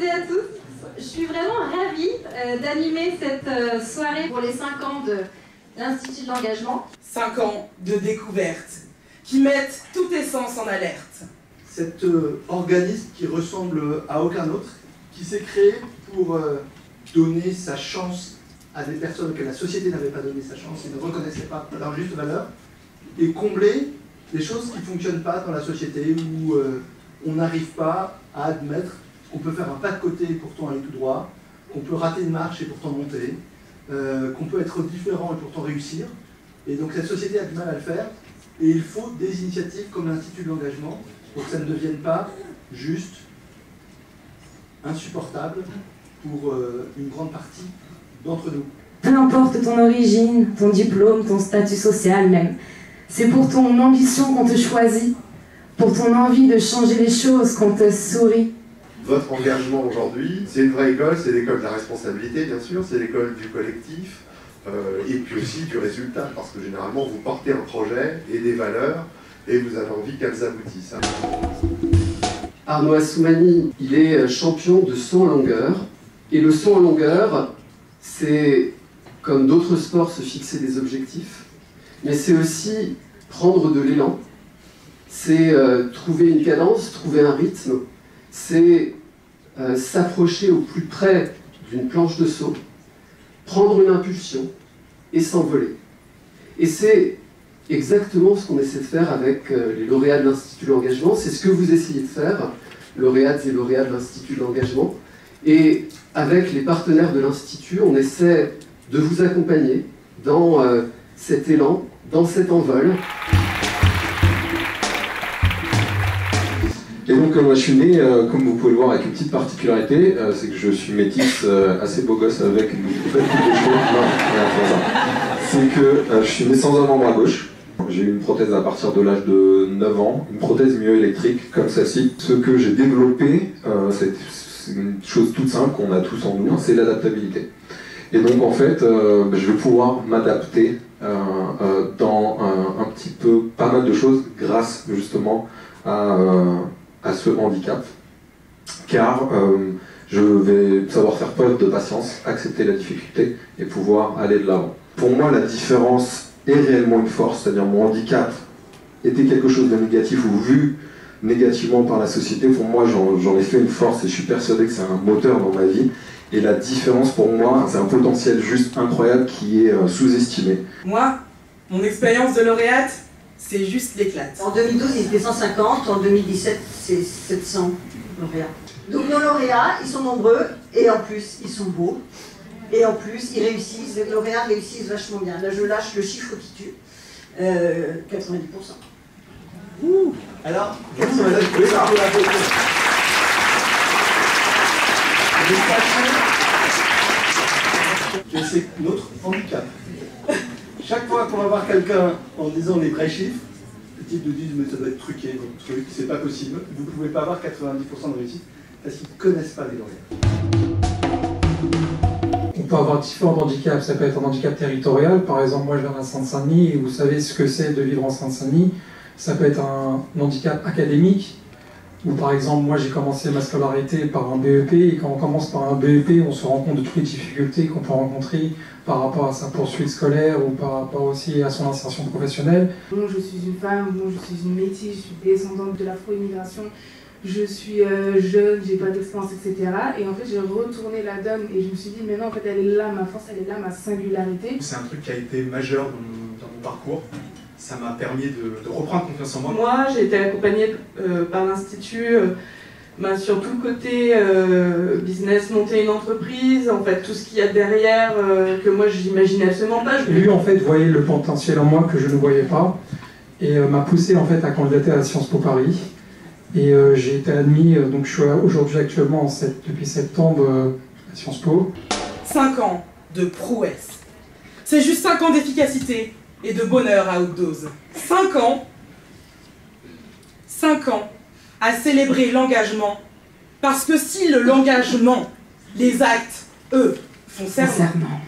toutes et à tous. Je suis vraiment ravie d'animer cette soirée pour les 5 ans de l'Institut de l'engagement. 5 ans de découverte qui mettent tout essence en alerte. Cet organisme qui ressemble à aucun autre, qui s'est créé pour donner sa chance à des personnes que la société n'avait pas donné sa chance et ne reconnaissait pas leur juste valeur, et combler des choses qui ne fonctionnent pas dans la société, où on n'arrive pas à admettre qu'on peut faire un pas de côté et pourtant aller tout droit, qu'on peut rater une marche et pourtant monter, qu'on peut être différent et pourtant réussir. Et donc cette société a du mal à le faire, et il faut des initiatives comme l'Institut de l'engagement pour que ça ne devienne pas juste insupportable pour une grande partie d'entre nous. Peu importe ton origine, ton diplôme, ton statut social même, c'est pour ton ambition qu'on te choisit, pour ton envie de changer les choses qu'on te sourit. Votre engagement aujourd'hui, c'est une vraie école, c'est l'école de la responsabilité bien sûr, c'est l'école du collectif, et puis aussi du résultat, parce que généralement vous portez un projet et des valeurs, et vous avez envie qu'elles aboutissent. Arnaud Assoumani, il est champion de saut en longueur, et le saut en longueur, c'est, comme d'autres sports, se fixer des objectifs, mais c'est aussi prendre de l'élan, c'est trouver une cadence, trouver un rythme, c'est s'approcher au plus près d'une planche de saut, prendre une impulsion et s'envoler. Et c'est exactement ce qu'on essaie de faire avec les lauréats de l'Institut de l'engagement, c'est ce que vous essayez de faire, lauréates et lauréats de l'Institut de l'engagement, et avec les partenaires de l'Institut, on essaie de vous accompagner dans cet élan, dans cet envol. Et donc moi je suis né, comme vous pouvez le voir, avec une petite particularité, c'est que je suis métisse, assez beau gosse avec une belle coupe de cheveux. C'est que je suis né sans un membre à gauche. J'ai eu une prothèse à partir de l'âge de 9 ans, une prothèse myoélectrique comme celle-ci. Ce que j'ai développé, c'est une chose toute simple qu'on a tous en nous, c'est l'adaptabilité. Et donc en fait, je vais pouvoir m'adapter dans un petit peu pas mal de choses grâce justement à ce handicap, car je vais savoir faire preuve de patience, accepter la difficulté et pouvoir aller de l'avant. Pour moi, la différence est réellement une force, c'est-à-dire mon handicap était quelque chose de négatif ou vu négativement par la société. Pour moi, j'en ai fait une force et je suis persuadé que c'est un moteur dans ma vie. Et la différence pour moi, c'est un potentiel juste incroyable qui est sous-estimé. Moi, mon expérience de lauréate, c'est juste l'éclate. En 2012, ils étaient 150, en 2017, c'est 700 lauréats. Donc nos lauréats, ils sont nombreux, et en plus, ils sont beaux, et en plus, ils réussissent, les lauréats réussissent vachement bien. Là, je lâche le chiffre qui tue, 90%. Ouh. Alors, quels sont les autres? Que c'est notre handicap. Chaque fois qu'on va voir quelqu'un en disant les vrais chiffres, le type nous dit mais ça doit être truqué, votre truc, c'est pas possible. Vous ne pouvez pas avoir 90% de réussite parce qu'ils ne connaissent pas les lauréats. On peut avoir différents handicaps, ça peut être un handicap territorial, par exemple moi je viens de Seine-Saint-Denis et vous savez ce que c'est de vivre en Seine-Saint-Denis. Ça peut être un handicap académique, où par exemple moi j'ai commencé ma scolarité par un BEP, et quand on commence par un BEP, on se rend compte de toutes les difficultés qu'on peut rencontrer par rapport à sa poursuite scolaire ou par rapport aussi à son insertion professionnelle. Moi je suis une femme, moi je suis une métisse, je suis descendante de l'afro-immigration, je suis jeune, j'ai pas d'expérience, etc. Et en fait j'ai retourné la donne et je me suis dit mais non, en fait elle est là ma force, elle est là ma singularité. C'est un truc qui a été majeur dans mon parcours. Ça m'a permis de reprendre confiance en moi. Moi, j'ai été accompagnée par l'Institut sur tout le côté business, monter une entreprise, en fait, tout ce qu'il y a derrière que moi, je n'imaginais absolument pas. Lui, en fait, voyait le potentiel en moi que je ne voyais pas et m'a poussé en fait à candidater à Sciences Po Paris. Et j'ai été admis, donc je suis aujourd'hui actuellement depuis septembre à Sciences Po. 5 ans de prouesse. C'est juste 5 ans d'efficacité et de bonheur à haute dose. 5 ans à célébrer l'engagement, parce que si l'engagement, les actes, eux, font serment.